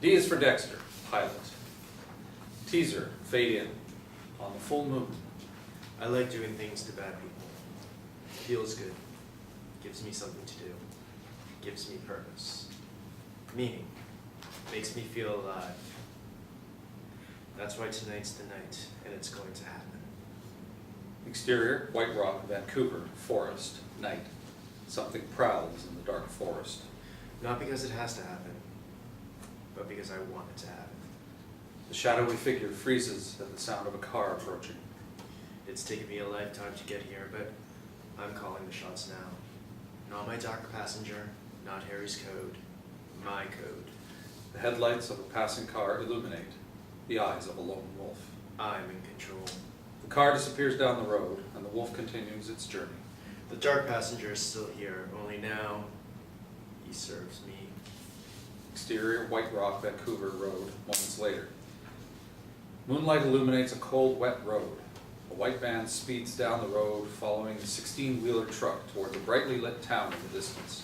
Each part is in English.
D is for Dexter, pilot. Teaser, fade in. On the full moon. I like doing things to bad people. Feels good. Gives me something to do. Gives me purpose. Meaning. Makes me feel alive. That's why tonight's the night, and it's going to happen. Exterior, White Rock, Vancouver, forest, night. Something prowls in the dark forest. Not because it has to happen, but because I want it to happen. The shadowy figure freezes at the sound of a car approaching. It's taken me a lifetime to get here, but I'm calling the shots now. Not my dark passenger, not Harry's code, my code. The headlights of a passing car illuminate the eyes of a lone wolf. I'm in control. The car disappears down the road, and the wolf continues its journey. The dark passenger is still here, only now he serves me. Exterior, White Rock, Vancouver Road, moments later. Moonlight illuminates a cold, wet road. A white van speeds down the road, following a 16-wheeler truck toward the brightly lit town in the distance.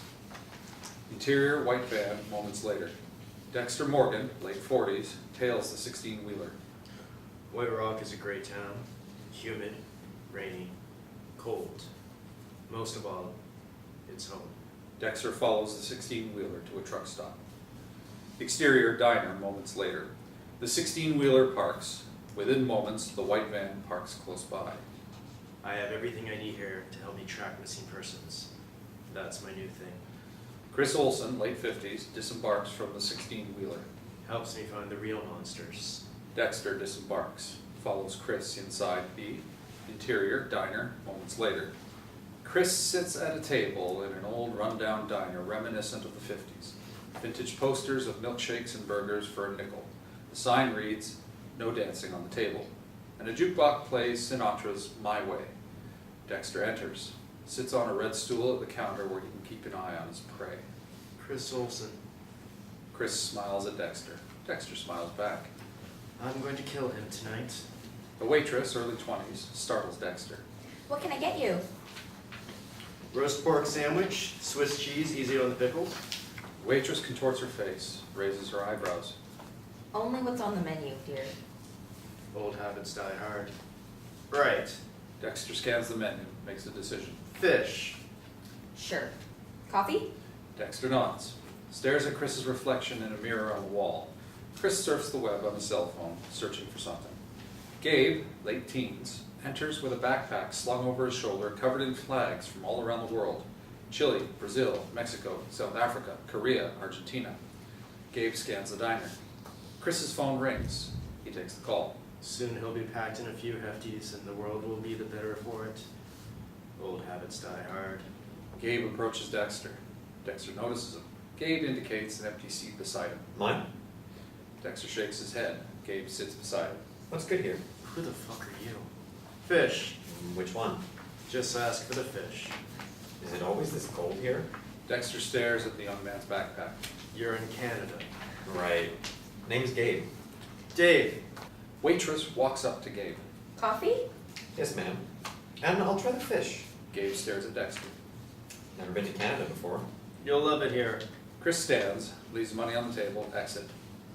Interior, white van, moments later. Dexter Morgan, late 40s, tails the 16-wheeler. White Rock is a great town. Humid, rainy, cold. Most of all, it's home. Dexter follows the 16-wheeler to a truck stop. Exterior, diner, moments later. The 16-wheeler parks. Within moments, the white van parks close by. I have everything I need here to help me track missing persons. That's my new thing. Chris Olsen, late 50s, disembarks from the 16-wheeler. Helps me find the real monsters. Dexter disembarks, follows Chris inside the interior diner moments later. Chris sits at a table in an old rundown diner reminiscent of the 50s. Vintage posters of milkshakes and burgers for a nickel. The sign reads, "No dancing on the table." And a jukebox plays Sinatra's My Way. Dexter enters, sits on a red stool at the counter where he can keep an eye on his prey. Chris Olsen. Chris smiles at Dexter. Dexter smiles back. I'm going to kill him tonight. The waitress, early 20s, startles Dexter. What can I get you? Roast pork sandwich, Swiss cheese, easy on the pickles. The waitress contorts her face, raises her eyebrows. Only what's on the menu, dear. Old habits die hard. Right. Dexter scans the menu, makes a decision. Fish. Sure. Coffee? Dexter nods, stares at Chris's reflection in a mirror on the wall. Chris surfs the web on a cell phone, searching for something. Gabe, late teens, enters with a backpack slung over his shoulder covered in flags from all around the world. Chile, Brazil, Mexico, South Africa, Korea, Argentina. Gabe scans the diner. Chris's phone rings. He takes the call. Soon he'll be packed in a few hefties and the world will be the better for it. Old habits die hard. Gabe approaches Dexter. Dexter notices him. Gabe indicates an empty seat beside him. Mine? Dexter shakes his head. Gabe sits beside him. What's good here? Who the fuck are you? Fish. Which one? Just ask for the fish. Is it always this cold here? Dexter stares at the young man's backpack. You're in Canada. Right. Name's Gabe. Dave. Waitress walks up to Gabe. Coffee? Yes, ma'am. And I'll try the fish. Gabe stares at Dexter. Never been to Canada before. You'll love it here. Chris stands, leaves money on the table, exit.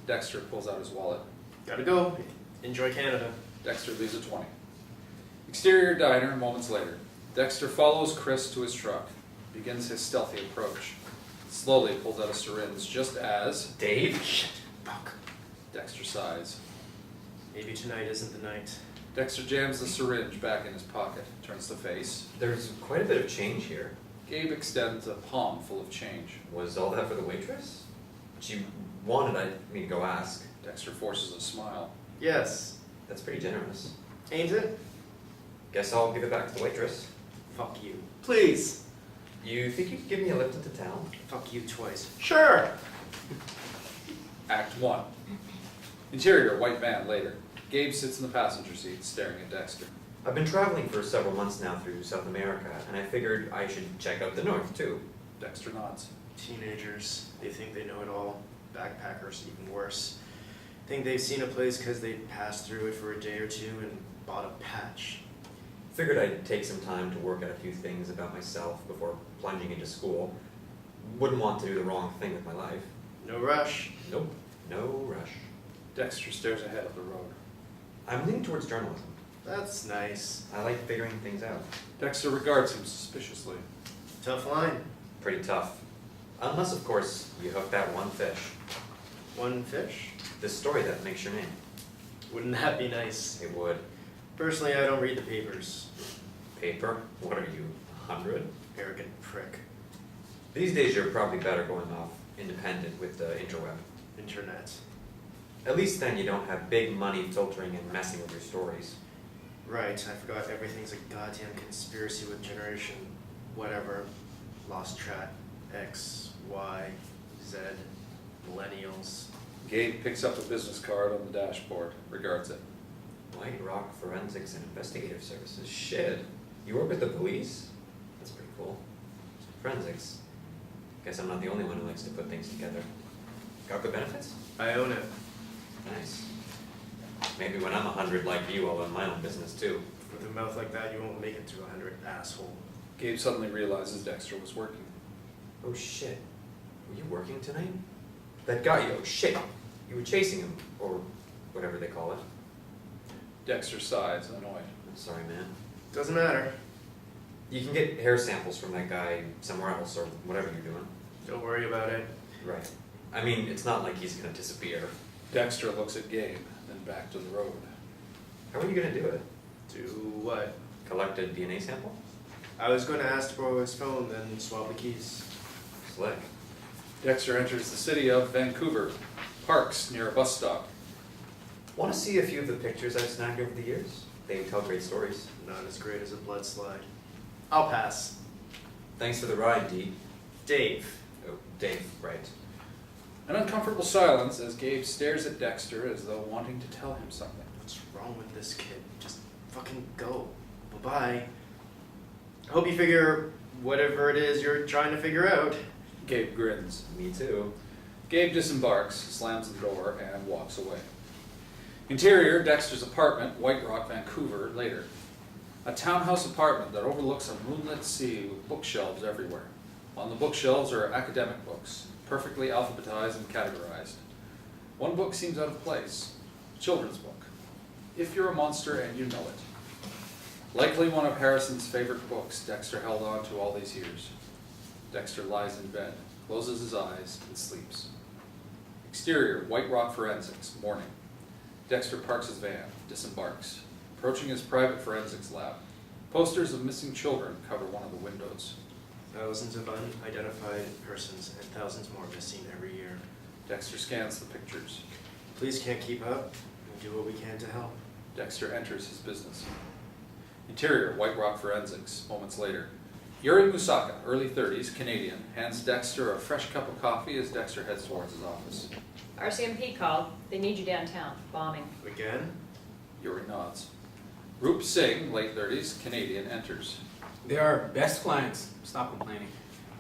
Dexter pulls out his wallet. Gotta go. Enjoy Canada. Dexter leaves a 20. Exterior diner, moments later. Dexter follows Chris to his truck, begins his stealthy approach. Slowly pulls out a syringe just as Dave? Shit. Fuck. Dexter sighs. Maybe tonight isn't the night. Dexter jams the syringe back in his pocket, turns to face. There's quite a bit of change here. Gabe extends a palm full of change. Was all that for the waitress? She wanted me to go ask. Dexter forces a smile. Yes. That's pretty generous. Ain't it? Guess I'll give it back to the waitress. Fuck you. Please. You think you could give me a lift into town? Fuck you twice. Sure. Act 1. Interior, white van, later. Gabe sits in the passenger seat, staring at Dexter. I've been traveling for several months now through South America, and I figured I should check out the north, too. Dexter nods. Teenagers. They think they know it all. Backpackers, even worse. Think they've seen a place because they passed through it for a day or two and bought a patch. Figured I'd take some time to work out a few things about myself before plunging into school. Wouldn't want to do the wrong thing with my life. No rush. Nope. No rush. Dexter stares ahead up the road. I'm leaning towards journalism. That's nice. I like figuring things out. Dexter regards him suspiciously. Tough line. Pretty tough. Unless, of course, you hook that one fish. One fish? This story that makes your name. Wouldn't that be nice? It would. Personally, I don't read the papers. Paper? What are you, 100? Arrogant prick. These days you're probably better going off independent with the interweb. Internet. At least then you don't have big money filtering and messing with your stories. Right, I forgot everything's a goddamn conspiracy with generation whatever. Lost track. X, Y, Z, millennials. Gabe picks up a business card on the dashboard, regards it. White Rock Forensics and Investigative Services. Shit. You work with the police? That's pretty cool. Forensics. Guess I'm not the only one who likes to put things together. Got good benefits? I own it. Nice. Maybe when I'm 100 like you, I'll own my own business too. With a mouth like that, you won't make it to 100, asshole. Gabe suddenly realizes Dexter was working. Oh shit. Were you working tonight? That guy, oh shit. You were chasing him, or whatever they call it. Dexter sighs, annoyed. I'm sorry, man. Doesn't matter. You can get hair samples from that guy somewhere else, or whatever you're doing. Don't worry about it. Right. I mean, it's not like he's gonna disappear. Dexter looks at Gabe, then back to the road. How are you gonna do it? Do what? Collect a DNA sample? I was going to ask to borrow his phone, then swap the keys. Slick. Dexter enters the city of Vancouver, parks near a bus stop. Want to see a few of the pictures I've snagged over the years? They tell great stories. Not as great as a blood slide. I'll pass. Thanks for the ride, Dee. Dave. Oh, Dave, right. An uncomfortable silence as Gabe stares at Dexter as though wanting to tell him something. What's wrong with this kid? Just fucking go. Bye-bye. Hope you figure whatever it is you're trying to figure out. Gabe grins. Me too. Gabe disembarks, slams the door, and walks away. Interior, Dexter's apartment, White Rock, Vancouver, later. A townhouse apartment that overlooks a moonlit sea with bookshelves everywhere. On the bookshelves are academic books, perfectly alphabetized and categorized. One book seems out of place. A children's book. If You're a Monster and You Know It. Likely one of Harrison's favorite books Dexter held on to all these years. Dexter lies in bed, closes his eyes, and sleeps. Exterior, White Rock Forensics, morning. Dexter parks his van, disembarks, approaching his private forensics lab. Posters of missing children cover one of the windows. Thousands of unidentified persons and thousands more missing every year. Dexter scans the pictures. Police can't keep up. We'll do what we can to help. Dexter enters his business. Interior, White Rock Forensics, moments later. Yuri Musaka, early 30s, Canadian, hands Dexter a fresh cup of coffee as Dexter heads towards his office. RCMP called. They need you downtown. Bombing. Again? Yuri nods. Roop Singh, late 30s, Canadian, enters. They are best clients. Stop complaining.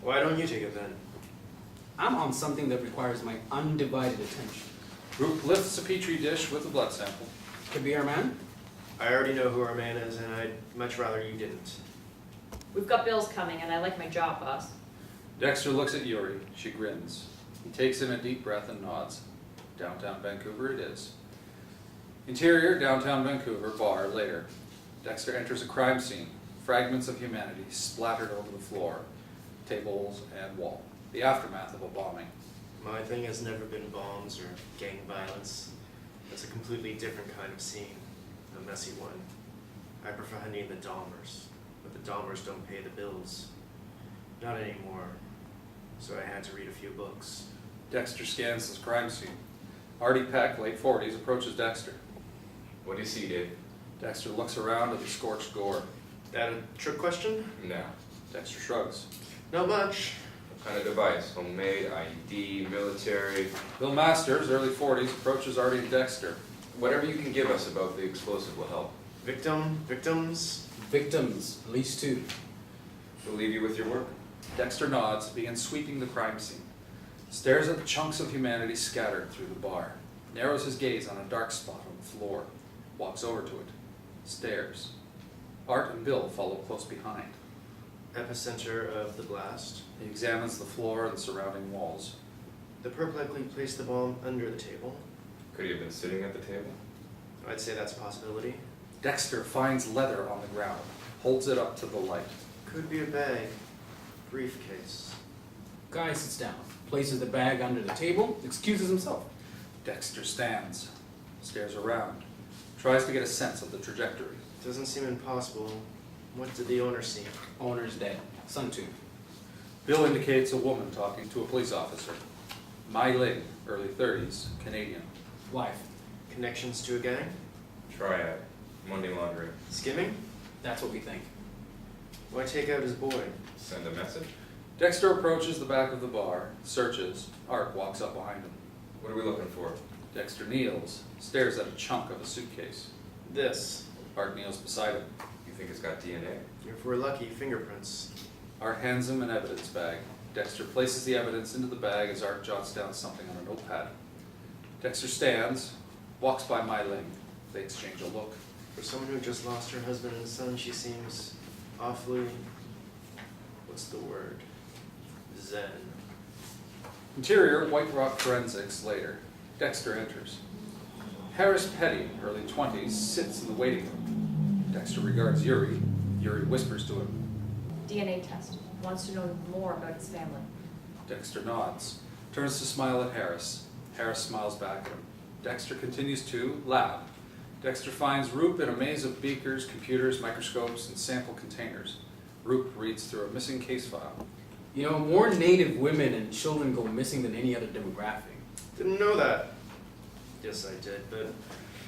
Why don't you take it then? I'm on something that requires my undivided attention. Roop lifts a petri dish with a blood sample. Could be our man? I already know who our man is, and I'd much rather you didn't. We've got bills coming, and I like my job, boss. Dexter looks at Yuri. She grins. He takes in a deep breath and nods. Downtown Vancouver it is. Interior, downtown Vancouver, bar, later. Dexter enters a crime scene. Fragments of humanity splattered over the floor, tables, and wall. The aftermath of a bombing. My thing has never been bombs or gang violence. It's a completely different kind of scene. A messy one. I prefer hunting the Dahmers, but the Dahmers don't pay the bills. Not anymore. So I had to read a few books. Dexter scans this crime scene. Arty Peck, late 40s, approaches Dexter. What do you see, Dave? Dexter looks around at the scorched gore. That a trick question? No. Dexter shrugs. Not much. What kind of device? Homemade, IED, military? Bill Masters, early 40s, approaches Arty and Dexter. Whatever you can give us about the explosive will help. Victims? Victims, at least two. We'll leave you with your work. Dexter nods, begins sweeping the crime scene. Stares at the chunks of humanity scattered through the bar. Narrows his gaze on a dark spot on the floor. Walks over to it. Stares. Art and Bill follow close behind. Epicenter of the blast. He examines the floor and the surrounding walls. The perp likely placed the bomb under the table. Could he have been sitting at the table? I'd say that's a possibility. Dexter finds leather on the ground, holds it up to the light. Could be a bag. Briefcase. Guy sits down, places the bag under the table, excuses himself. Dexter stands, stares around, tries to get a sense of the trajectory. Doesn't seem impossible. What did the owner see? Owner's dead. Son too. Bill indicates a woman talking to a police officer. Ling, early 30s, Canadian. Wife. Connections to a gang? Triad. Money laundering. Skimming? That's what we think. Why take out his boy? Send a message? Dexter approaches the back of the bar, searches. Art walks up behind him. What are we looking for? Dexter kneels, stares at a chunk of a suitcase. This. Art kneels beside him. You think it's got DNA? If we're lucky, fingerprints. Art hands him an evidence bag. Dexter places the evidence into the bag as Art jots down something on a notepad. Dexter stands, walks by Ling. They exchange a look. For someone who just lost her husband and son, she seems awfully... what's the word? Zen. Interior, White Rock Forensics later. Dexter enters. Harris Petty, early 20s, sits in the waiting room. Dexter regards Yuri. Yuri whispers to him. DNA test. Wants to know more about his family. Dexter nods, turns to smile at Harris. Harris smiles back at him. Dexter continues to lab. Dexter finds Roop in a maze of beakers, computers, microscopes, and sample containers. Roop reads through a missing case file. You know, more Native women and children go missing than any other demographic. Didn't know that. Yes, I did, but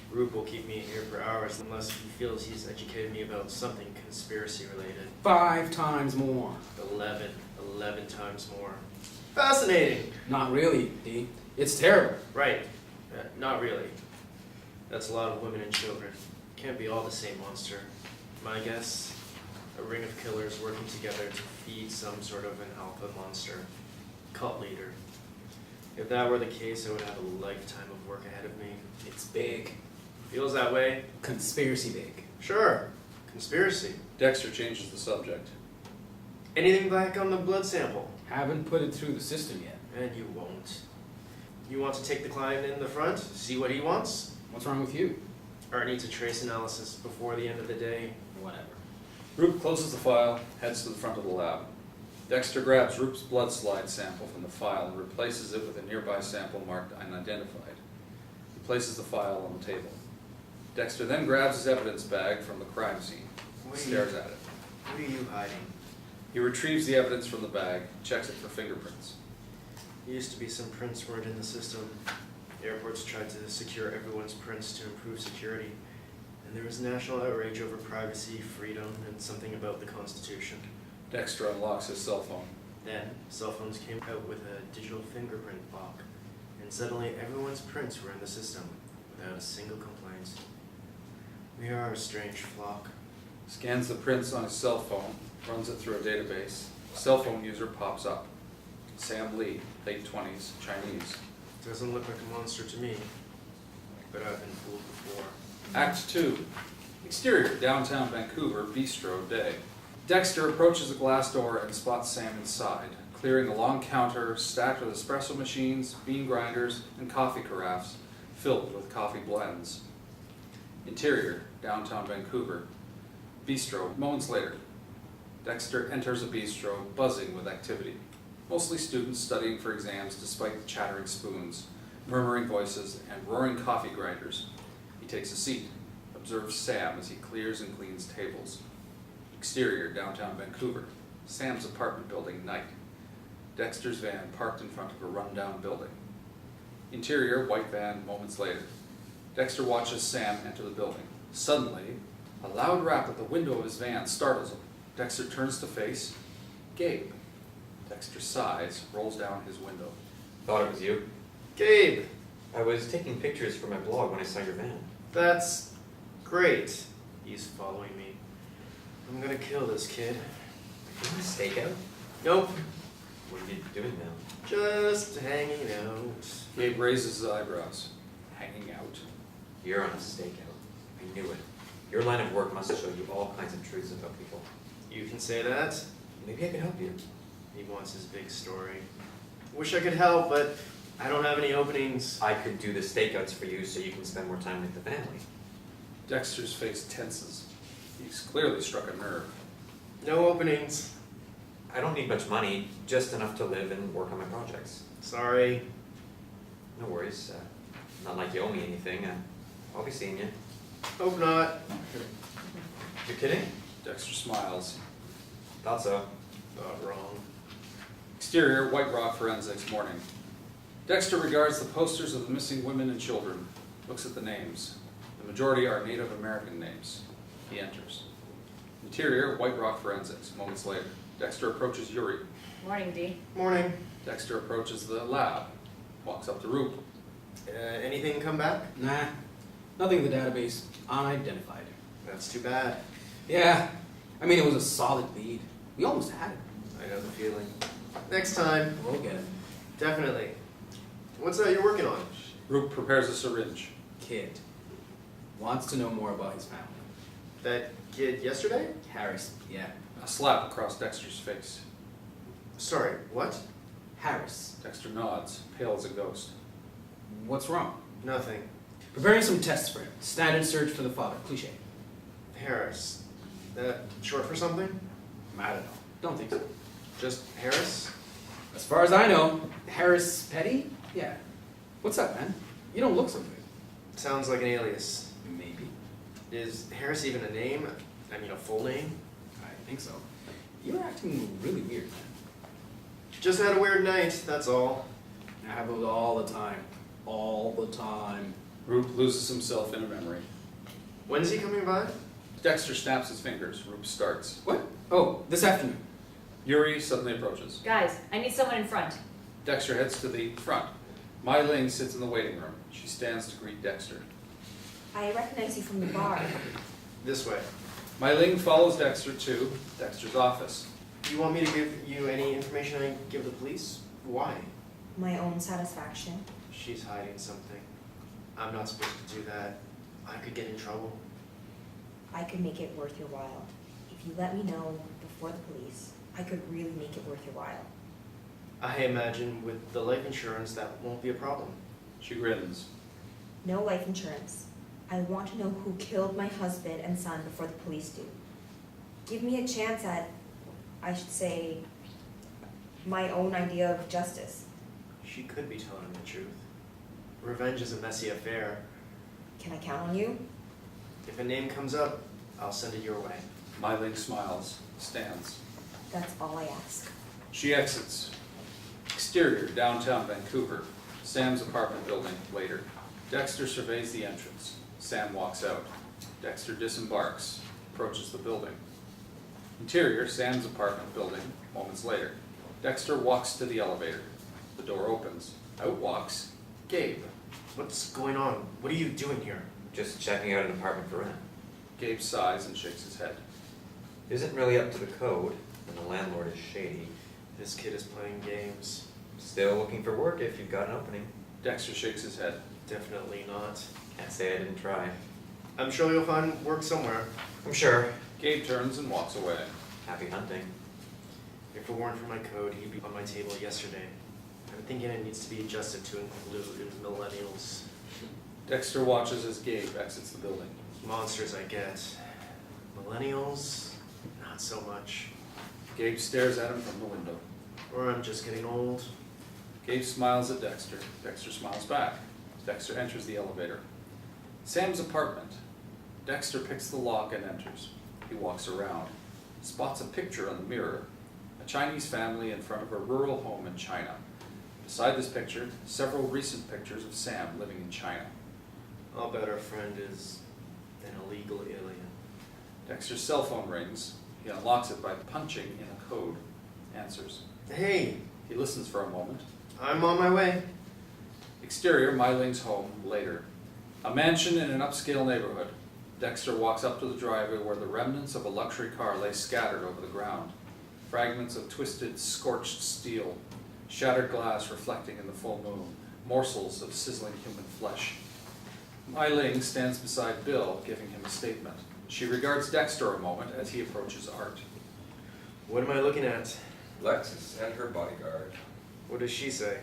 Roop will keep me here for hours unless he feels he's educated me about something conspiracy related. 5 times more. 11 times more. Fascinating! Not really, D. It's terrible. Right. Not really. That's a lot of women and children. Can't be all the same monster. My guess, a ring of killers working together to feed some sort of an alpha monster. Cult leader. If that were the case, I would have a lifetime of work ahead of me. It's big. Feels that way? Conspiracy big. Sure. Conspiracy. Dexter changes the subject. Anything back on the blood sample? Haven't put it through the system yet. And you won't. You want to take the client in the front, see what he wants? What's wrong with you? Art needs a trace analysis before the end of the day. Whatever. Roop closes the file, heads to the front of the lab. Dexter grabs Roop's blood slide sample from the file and replaces it with a nearby sample marked unidentified. He places the file on the table. Dexter then grabs his evidence bag from the crime scene, stares at it. What are you hiding? He retrieves the evidence from the bag, checks it for fingerprints. Used to be some prints weren't in the system. Airports tried to secure everyone's prints to improve security. And there was national outrage over privacy, freedom, and something about the Constitution. Dexter unlocks his cell phone. Then, cell phones came out with a digital fingerprint lock. And suddenly everyone's prints were in the system, without a single complaint. We are a strange flock. Scans the prints on his cell phone, runs it through a database. Cell phone user pops up. Sam Lee, late 20s, Chinese. Doesn't look like a monster to me. But I've been fooled before. Act 2. Exterior, downtown Vancouver, bistro, day. Dexter approaches the glass door and spots Sam inside, clearing a long counter stacked with espresso machines, bean grinders, and coffee carafes filled with coffee blends. Interior, downtown Vancouver, bistro, moments later. Dexter enters a bistro, buzzing with activity. Mostly students studying for exams despite the chattering spoons, murmuring voices, and roaring coffee grinders. He takes a seat, observes Sam as he clears and cleans tables. Exterior, downtown Vancouver, Sam's apartment building, night. Dexter's van parked in front of a rundown building. Interior, white van, moments later. Dexter watches Sam enter the building. Suddenly, a loud rap at the window of his van startles him. Dexter turns to face Gabe. Dexter sighs, rolls down his window. Thought it was you. Gabe! I was taking pictures for my blog when I saw your van. That's great. He's following me. I'm gonna kill this kid. You want a stakeout? Nope. What are you doing now? Just hanging out. Gabe raises his eyebrows. Hanging out. You're on a stakeout. I knew it. Your line of work must show you all kinds of truths about people. You can say that. Maybe I could help you. He wants his big story. Wish I could help, but I don't have any openings. I could do the stakeouts for you so you can spend more time with the family. Dexter's face tenses. He's clearly struck a nerve. No openings. I don't need much money, just enough to live and work on my projects. Sorry. No worries. Not like you owe me anything. I'll be seeing you. Hope not. You're kidding? Dexter smiles. Thought so. Not wrong. Exterior, White Rock Forensics, morning. Dexter regards the posters of the missing women and children, looks at the names. The majority are Native American names. He enters. Interior, White Rock Forensics, moments later. Dexter approaches Yuri. Morning, D. Morning. Dexter approaches the lab, walks up to Roop. Anything come back? Nah, nothing in the database. Unidentified. That's too bad. Yeah, I mean, it was a solid lead. We almost had it. I know the feeling. Next time. We'll get it. Definitely. What's that you're working on? Roop prepares a syringe. Kid. Wants to know more about his family. That kid yesterday? Harris, yeah. A slap across Dexter's face. Sorry, what? Harris. Dexter nods, pale as a ghost. What's wrong? Nothing. Preparing some tests for him. Standard search for the father. Cliche. Harris. That short for something? I don't know. Don't think so. Just Harris? As far as I know, Harris Petty? Yeah. What's up, man? You don't look so good. Sounds like an alias. Maybe. Is Harris even a name? I mean, a full name? I think so. You're acting really weird, man. Just had a weird night, that's all. I have those all the time. All the time. Roop loses himself in a memory. When's he coming by? Dexter snaps his fingers. Roop starts. What? Oh, this afternoon. Yuri suddenly approaches. Guys, I need someone in front. Dexter heads to the front. Ling sits in the waiting room. She stands to greet Dexter. I recognize you from the bar. This way. Ling follows Dexter to Dexter's office. You want me to give you any information I give the police? Why? My own satisfaction. She's hiding something. I'm not supposed to do that. I could get in trouble. I could make it worth your while. If you let me know before the police, I could really make it worth your while. I imagine with the life insurance that won't be a problem. She grins. No life insurance. I want to know who killed my husband and son before the police do. Give me a chance at, I should say, my own idea of justice. She could be telling the truth. Revenge is a messy affair. Can I count on you? If a name comes up, I'll send it your way. Ling smiles, stands. That's all I ask. She exits. Exterior, downtown Vancouver. Sam's apartment building, later. Dexter surveys the entrance. Sam walks out. Dexter disembarks, approaches the building. Interior, Sam's apartment building, moments later. Dexter walks to the elevator. The door opens. Out walks Gabe. What's going on? What are you doing here? Just checking out an apartment for rent. Gabe sighs and shakes his head. Isn't really up to the code, and the landlord is shady. This kid is playing games. Still looking for work if you've got an opening. Dexter shakes his head. Definitely not. Can't say I didn't try. I'm sure you'll find work somewhere. I'm sure. Gabe turns and walks away. Happy hunting. If it weren't for my code, he'd be on my table yesterday. I'm thinking it needs to be adjusted to include millennials. Dexter watches as Gabe exits the building. Monsters, I get. Millennials, not so much. Gabe stares at him from the window. Or I'm just getting old. Gabe smiles at Dexter. Dexter smiles back. Dexter enters the elevator. Sam's apartment. Dexter picks the lock and enters. He walks around. Spots a picture on the mirror. A Chinese family in front of a rural home in China. Beside this picture, several recent pictures of Sam living in China. I'll bet our friend is an illegal alien. Dexter's cell phone rings. He unlocks it by punching in a code. Answers. Hey, He listens for a moment. I'm on my way. Exterior, Ling's home, later. A mansion in an upscale neighborhood. Dexter walks up to the driveway where the remnants of a luxury car lay scattered over the ground. Fragments of twisted, scorched steel. Shattered glass reflecting in the full moon. Morsels of sizzling human flesh. Ling stands beside Bill, giving him a statement. She regards Dexter a moment as he approaches Art. What am I looking at? Lexus and her bodyguard. What does she say?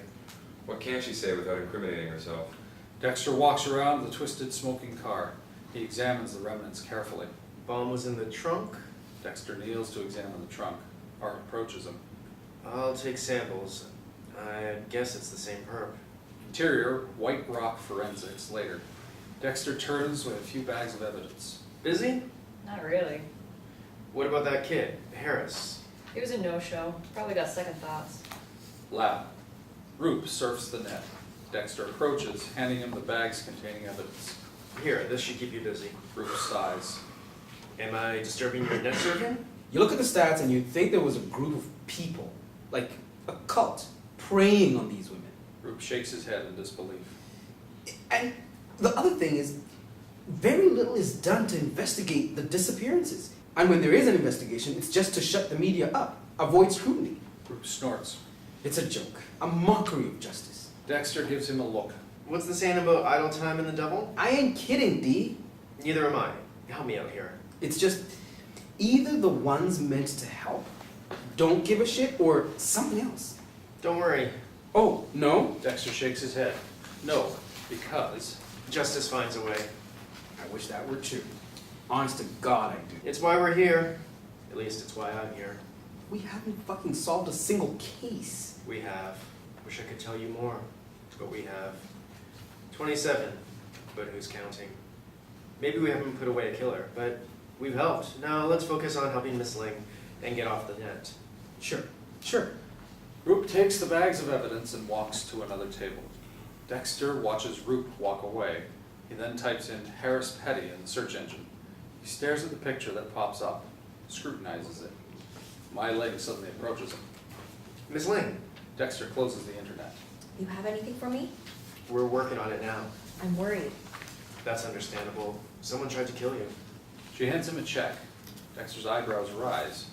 What can she say without incriminating herself? Dexter walks around the twisted, smoking car. He examines the remnants carefully. Bomb was in the trunk. Dexter kneels to examine the trunk. Art approaches him. I'll take samples. I guess it's the same perp. Interior, White Rock Forensics, later. Dexter turns with a few bags of evidence. Busy? Not really. What about that kid, Harris? It was a no-show. Probably got second thoughts. Lab. Roop surfs the net. Dexter approaches, handing him the bags containing evidence. Here, this should keep you busy. Roop sighs. Am I disturbing your net surfing? You look at the stats and you'd think there was a group of people, like a cult, preying on these women. Roop shakes his head in disbelief. And the other thing is, very little is done to investigate the disappearances. And when there is an investigation, it's just to shut the media up, avoid scrutiny. Roop snorts. It's a joke, a mockery of justice. Dexter gives him a look. What's the saying about idle time and the devil? I ain't kidding, D. Neither am I. Help me out here. It's just either the ones meant to help don't give a shit or something else. Don't worry. Oh, no? Dexter shakes his head. No, because... Justice finds a way. I wish that were true. Honest to God, I do. It's why we're here. At least it's why I'm here. We haven't fucking solved a single case. We have. Wish I could tell you more. But we have. 27. But who's counting? Maybe we haven't put away a killer, but we've helped. Now let's focus on helping Miss Ling and get off the net. Sure. Roop takes the bags of evidence and walks to another table. Dexter watches Roop walk away. He then types in Harris Petty in the search engine. He stares at the picture that pops up, scrutinizes it. Ling suddenly approaches him. Miss Ling, Dexter closes the internet. You have anything for me? we're working on it now. I'm worried. That's understandable. Someone tried to kill you. She hands him a check. Dexter's eyebrows rise.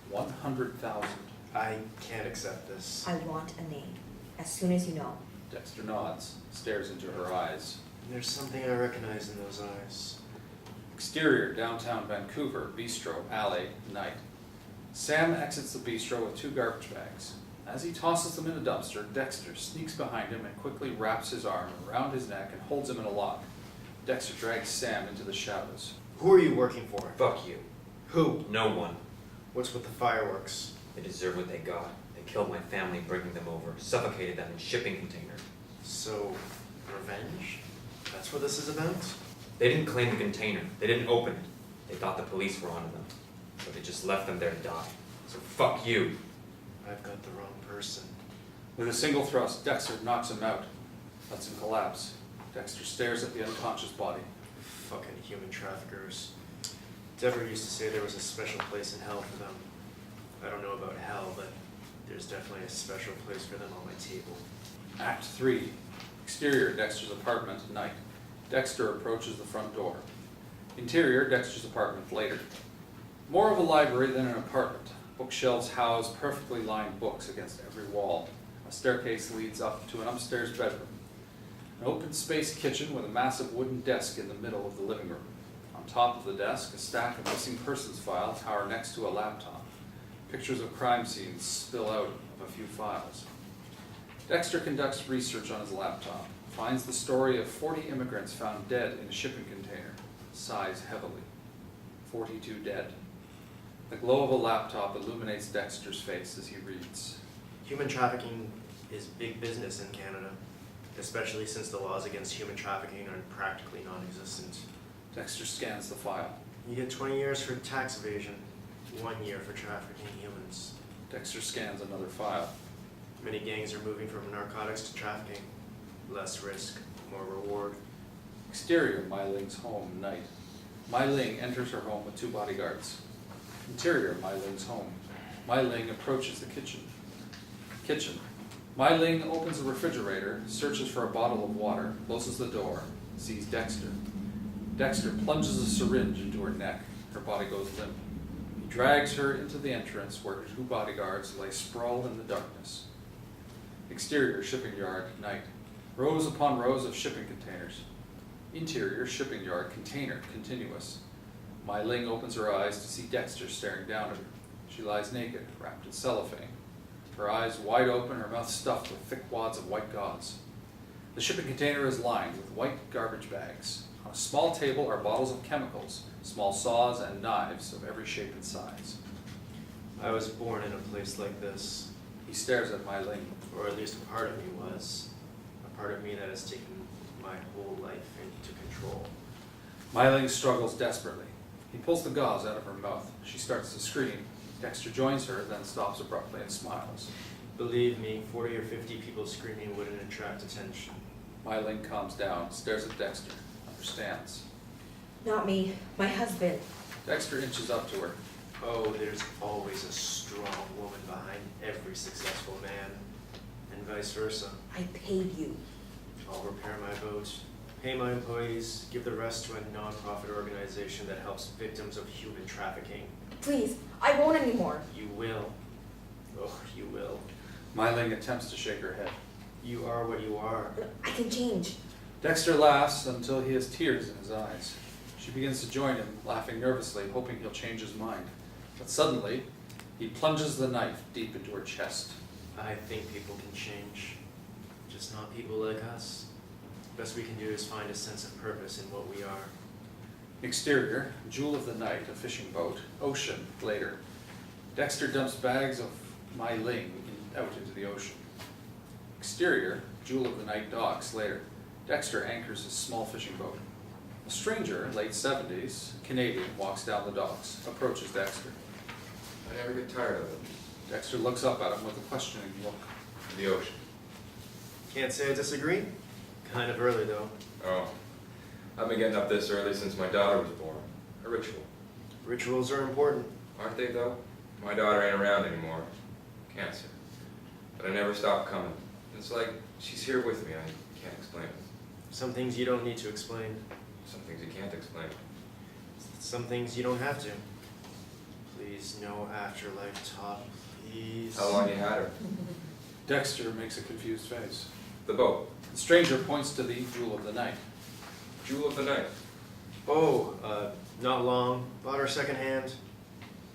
100,000. I can't accept this. I want a name. As soon as you know. Dexter nods, stares into her eyes. There's something I recognize in those eyes. Exterior, downtown Vancouver, bistro, alley, night. Sam exits the bistro with 2 garbage bags. As he tosses them in a dumpster, Dexter sneaks behind him and quickly wraps his arm around his neck and holds him in a lock. Dexter drags Sam into the shadows. Who are you working for? Fuck you. Who? No one. What's with the fireworks? They deserve what they got. They killed my family bringing them over, suffocated them in shipping containers. So, revenge? That's what this is about? They didn't claim the container. They didn't open it. They thought the police were onto them. So they just left them there to die. So fuck you. I've got the wrong person. With a single thrust, Dexter knocks him out, lets him collapse. Dexter stares at the unconscious body. Fucking human traffickers. Deborah used to say there was a special place in hell for them. I don't know about hell, but there's definitely a special place for them on my table. Act 3. Exterior, Dexter's apartment, night. Dexter approaches the front door. Interior, Dexter's apartment, later. More of a library than an apartment. Bookshelves house perfectly lined books against every wall. A staircase leads up to an upstairs bedroom. An open space kitchen with a massive wooden desk in the middle of the living room. On top of the desk, a stack of missing persons files tower next to a laptop. Pictures of crime scenes spill out of a few files. Dexter conducts research on his laptop, finds the story of 40 immigrants found dead in a shipping container, sighs heavily. 42 dead. The glow of a laptop illuminates Dexter's face as he reads. Human trafficking is big business in Canada, especially since the laws against human trafficking are practically non-existent. Dexter scans the file. You get 20 years for tax evasion, 1 year for trafficking humans. Dexter scans another file. Many gangs are moving from narcotics to trafficking. Less risk, more reward. Exterior, Ling's home, night. Ling enters her home with 2 bodyguards. Interior, Ling's home. Ling approaches the kitchen. Ling opens the refrigerator, searches for a bottle of water, closes the door, sees Dexter. Dexter plunges a syringe into her neck. Her body goes limp. He drags her into the entrance where 2 bodyguards lay sprawled in the darkness. Exterior, shipping yard, night. Rows upon rows of shipping containers. Interior, shipping yard, container, continuous. Ling opens her eyes to see Dexter staring down at her. She lies naked, wrapped in cellophane. her eyes wide open, her mouth stuffed with thick wads of white gauze. The shipping container is lined with white garbage bags. On a small table are bottles of chemicals, small saws, and knives of every shape and size. I was born in a place like this, He stares at my Ling. or at least a part of me was. A part of me that has taken my whole life into control. My Ling struggles desperately. He pulls the gauze out of her mouth. She starts to scream. Dexter joins her, then stops abruptly and smiles. Believe me, 40 or 50 people screaming wouldn't attract attention. My Ling calms down, stares at Dexter, understands. Not me, my husband. Dexter inches up to her. Oh, there's always a strong woman behind every successful man, and vice versa. I paid you. I'll repair my boat, pay my employees, give the rest to a non-profit organization that helps victims of human trafficking. Please, I won't anymore. You will. Oh, you will. My Ling attempts to shake her head. You are what you are. I can change. Dexter laughs until he has tears in his eyes. She begins to join him, laughing nervously, hoping he'll change his mind. But suddenly, he plunges the knife deep into her chest. I think people can change. Just not people like us. Best we can do is find a sense of purpose in what we are. Exterior, jewel of the night, a fishing boat. Ocean, later. Dexter dumps bags of my Ling out into the ocean. Exterior, jewel of the night, docks, later. Dexter anchors his small fishing boat. A stranger, late 70s, Canadian, walks down the docks, approaches Dexter. I never get tired of it. Dexter looks up at him with a questioning look. The ocean. Can't say I disagree. Kind of early though. Oh, I've been getting up this early since my daughter was born. A ritual. Rituals are important. Aren't they though? My daughter ain't around anymore. Cancer. But I never stop coming. It's like she's here with me. I can't explain it. Some things you don't need to explain. Some things you can't explain. Some things you don't have to. Please, no afterlife talk, please. How long you had her? Dexter makes a confused face. The boat. The stranger points to the jewel of the night. Jewel of the night. Oh, not long. Bought her secondhand.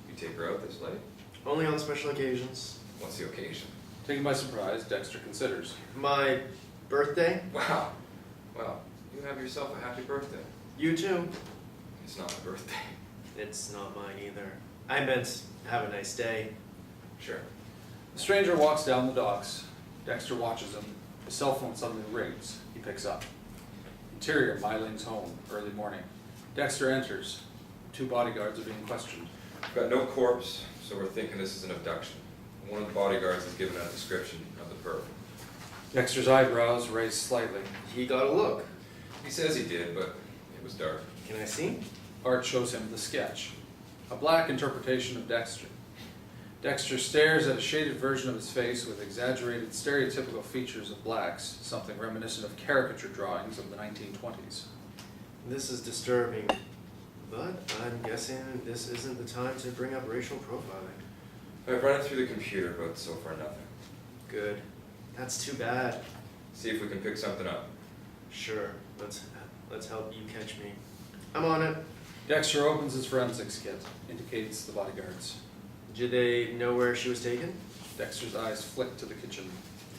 You take her out this late? Only on special occasions. What's the occasion? Taken by surprise, Dexter considers. My birthday? Wow. Well, you have yourself a happy birthday. You too. It's not my birthday. It's not mine either. I meant have a nice day. Sure. The stranger walks down the docks. Dexter watches him. His cell phone suddenly rings. He picks up. Interior, My Ling's home, early morning. Dexter enters. 2 bodyguards are being questioned. We've got no corpse, so we're thinking this is an abduction. One of the bodyguards has given a description of the perp. Dexter's eyebrows raise slightly. He got a look. He says he did, but it was dark. Can I see? Art shows him the sketch. A black interpretation of Dexter. Dexter stares at a shaded version of his face with exaggerated stereotypical features of blacks, something reminiscent of caricature drawings of the 1920s. This is disturbing. But I'm guessing this isn't the time to bring up racial profiling. I've run it through the computer, but so far nothing. Good. That's too bad. See if we can pick something up. Sure. Let's help you catch me. I'm on it. Dexter opens his forensics kit, indicates the bodyguards. Did they know where she was taken? Dexter's eyes flick to the kitchen.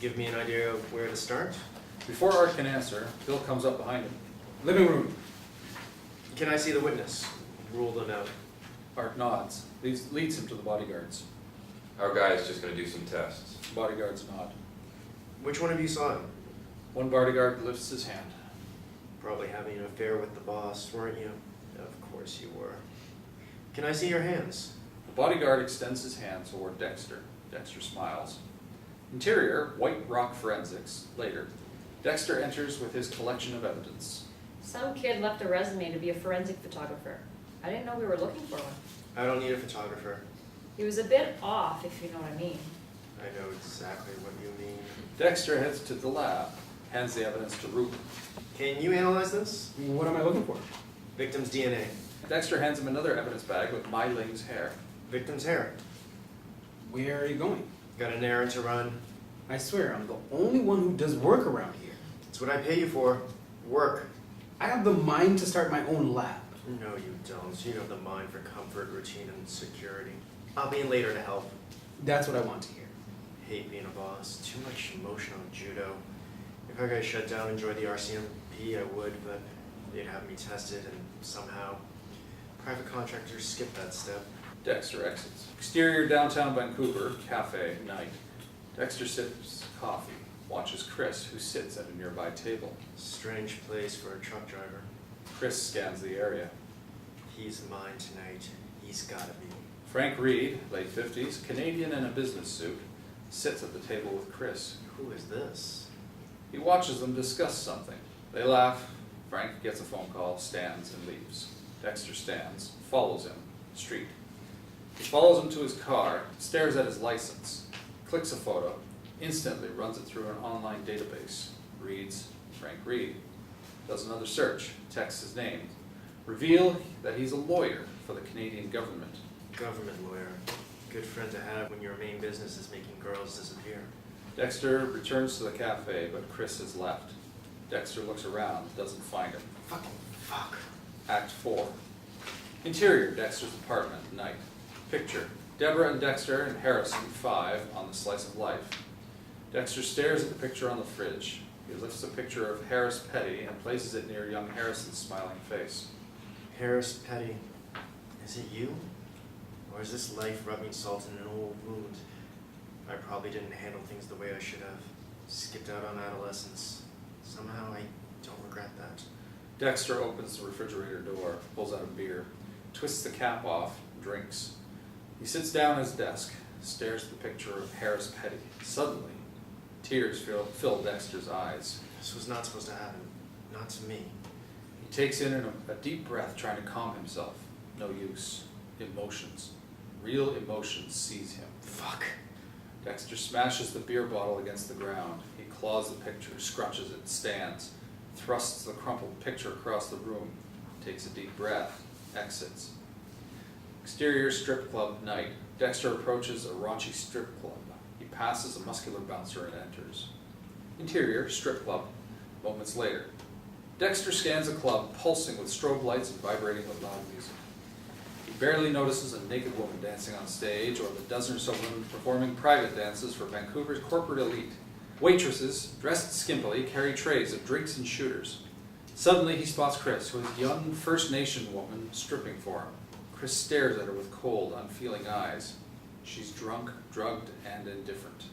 Give me an idea of where to start? Before Art can answer, Bill comes up behind him. Living room. Can I see the witness? Rule them out. Art nods, leads him to the bodyguards. Our guy is just going to do some tests. Bodyguards nod. Which one of you saw him? One bodyguard lifts his hand. Probably having an affair with the boss, weren't you? Of course you were. Can I see your hands? The bodyguard extends his hand toward Dexter. Dexter smiles. Interior, white rock forensics, later. Dexter enters with his collection of evidence. Some kid left a resume to be a forensic photographer. I didn't know we were looking for one. I don't need a photographer. He was a bit off, if you know what I mean. I know exactly what you mean. Dexter heads to the lab, hands the evidence to Roop. Can you analyze this? What am I looking for? Victim's DNA. Dexter hands him another evidence bag with My Ling's hair. Victim's hair. Where are you going? Got an errand to run. I swear, I'm the only one who does work around here. It's what I pay you for. Work. I have the mind to start my own lab. No, you don't. You have the mind for comfort, routine, and security. I'll be in later to help. That's what I want to hear. Hate being a boss. Too much emotional judo. If I got shut down and joined the RCMP, I would, but they'd have me tested, and somehow private contractors skip that step. Dexter exits. Exterior downtown Vancouver, cafe, night. Dexter sips coffee, watches Chris, who sits at a nearby table. Strange place for a truck driver. Chris scans the area. He's mine tonight. He's gotta be. Frank Reed, late 50s, Canadian in a business suit, sits at the table with Chris. Who is this? He watches them discuss something. They laugh. Frank gets a phone call, stands, and leaves. Dexter stands, follows him, street. He follows him to his car, stares at his license, clicks a photo, instantly runs it through an online database, reads Frank Reed, does another search, texts his name, reveal that he's a lawyer for the Canadian government. Government lawyer. Good friend to have when your main business is making girls disappear. Dexter returns to the cafe, but Chris has left. Dexter looks around, doesn't find him. Fucking fuck. Act 4. Interior, Dexter's apartment, night. Picture, Deborah and Dexter and Harrison, 5, on the slice of life. Dexter stares at the picture on the fridge. He lifts a picture of Harris Petty and places it near young Harrison's smiling face. Harris Petty. Is it you? Or is this life rubbing salt in an old wound? I probably didn't handle things the way I should have. Skipped out on adolescence. Somehow I don't regret that. Dexter opens the refrigerator door, pulls out a beer, twists the cap off, drinks. He sits down at his desk, stares at the picture of Harris Petty. Suddenly, tears fill Dexter's eyes. This was not supposed to happen. Not to me. He takes in a deep breath, trying to calm himself. No use. Emotions. Real emotions seize him. Fuck. Dexter smashes the beer bottle against the ground. He claws the picture, scrunches it, stands, thrusts the crumpled picture across the room, takes a deep breath, exits. Exterior strip club, night. Dexter approaches a raunchy strip club. He passes a muscular bouncer and enters. Interior strip club, moments later. Dexter scans a club pulsing with strobe lights and vibrating with loud music. He barely notices a naked woman dancing on stage or the dozen or so women performing private dances for Vancouver's corporate elite. Waitresses, dressed skimpily, carry trays of drinks and shooters. Suddenly he spots Chris, who is a young First Nation woman stripping for him. Chris stares at her with cold, unfeeling eyes. She's drunk, drugged, and indifferent.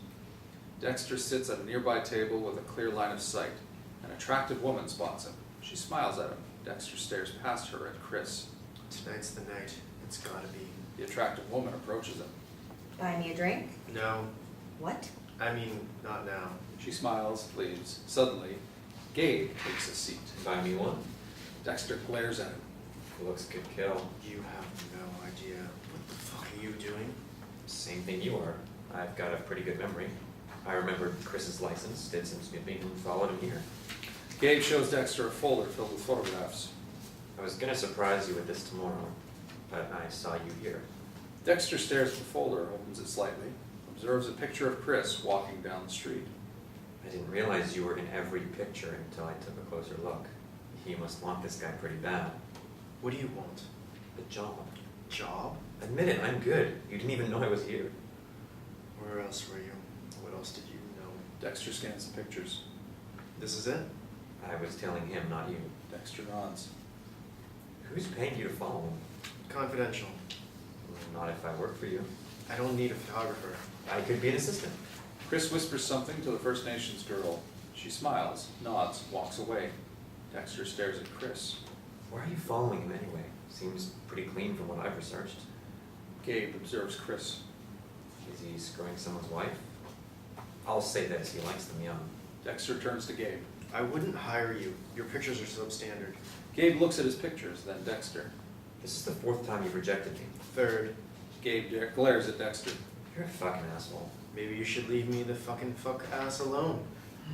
Dexter sits at a nearby table with a clear line of sight. An attractive woman spots him. She smiles at him. Dexter stares past her at Chris. Tonight's the night. It's gotta be. The attractive woman approaches him. Buy me a drink? No. What? I mean, not now. She smiles, leaves. Suddenly, Gabe takes a seat. Buy me one. Dexter glares at him. Looks good kill. You have no idea. What the fuck are you doing? Same thing you are. I've got a pretty good memory. I remembered Chris's license, did some snooping, and followed him here. Gabe shows Dexter a folder filled with photographs. I was gonna surprise you with this tomorrow, but I saw you here. Dexter stares at the folder, opens it slightly, observes a picture of Chris walking down the street. I didn't realize you were in every picture until I took a closer look. He must want this guy pretty bad. What do you want? The job. Job? Admit it, I'm good. You didn't even know I was here. Where else were you? What else did you know? Dexter scans the pictures. This is it? I was telling him, not you. Dexter nods. Who's paying you to follow him? Confidential. Not if I work for you. I don't need a photographer. I could be an assistant. Chris whispers something to the First Nations girl. She smiles, nods, walks away. Dexter stares at Chris. Why are you following him anyway? Seems pretty clean from what I've researched. Gabe observes Chris. Is he screwing someone's wife? I'll say this, he likes them young. Dexter turns to Gabe. I wouldn't hire you. Your pictures are substandard. Gabe looks at his pictures, then Dexter. This is the 4th time you've rejected me. Third, Gabe glares at Dexter. You're a fucking asshole. maybe you should leave me the fucking fuck ass alone.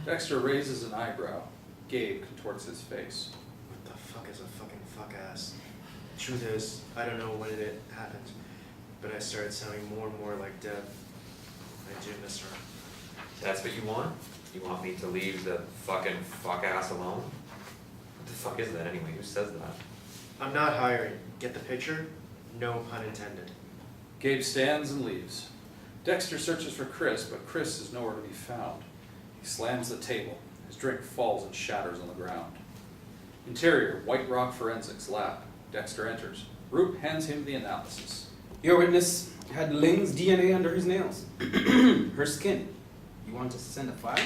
Dexter raises an eyebrow. Gabe contorts his face. What the fuck is a fucking fuck ass? Truth is, I don't know when it happened, but I started sounding more and more like Deb. I do miss her. That's what you want? You want me to leave the fucking fuck ass alone? What the fuck is that anyway? Who says that? I'm not hiring. Get the picture? No pun intended. Gabe stands and leaves. Dexter searches for Chris, but Chris is nowhere to be found. He slams the table. His drink falls and shatters on the ground. Interior, White Rock Forensics Lab. Dexter enters. Roop hands him the analysis. Your witness had Ling's DNA under his nails. Her skin. You want us to send a file?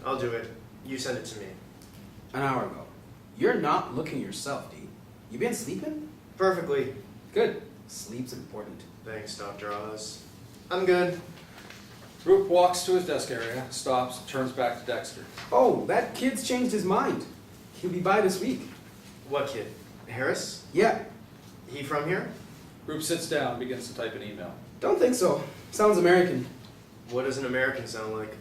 I'll do it. You send it to me. An hour ago. You're not looking yourself, D. You been sleeping? Perfectly. Good. Sleep's important. Thanks, Dr. Oz. I'm good. Roop walks to his desk area, stops, turns back to Dexter. Oh, that kid's changed his mind. He'll be by this week. What kid? Harris? Yeah, He from here? Roop sits down, begins to type an email. don't think so. Sounds American. What does an American sound like?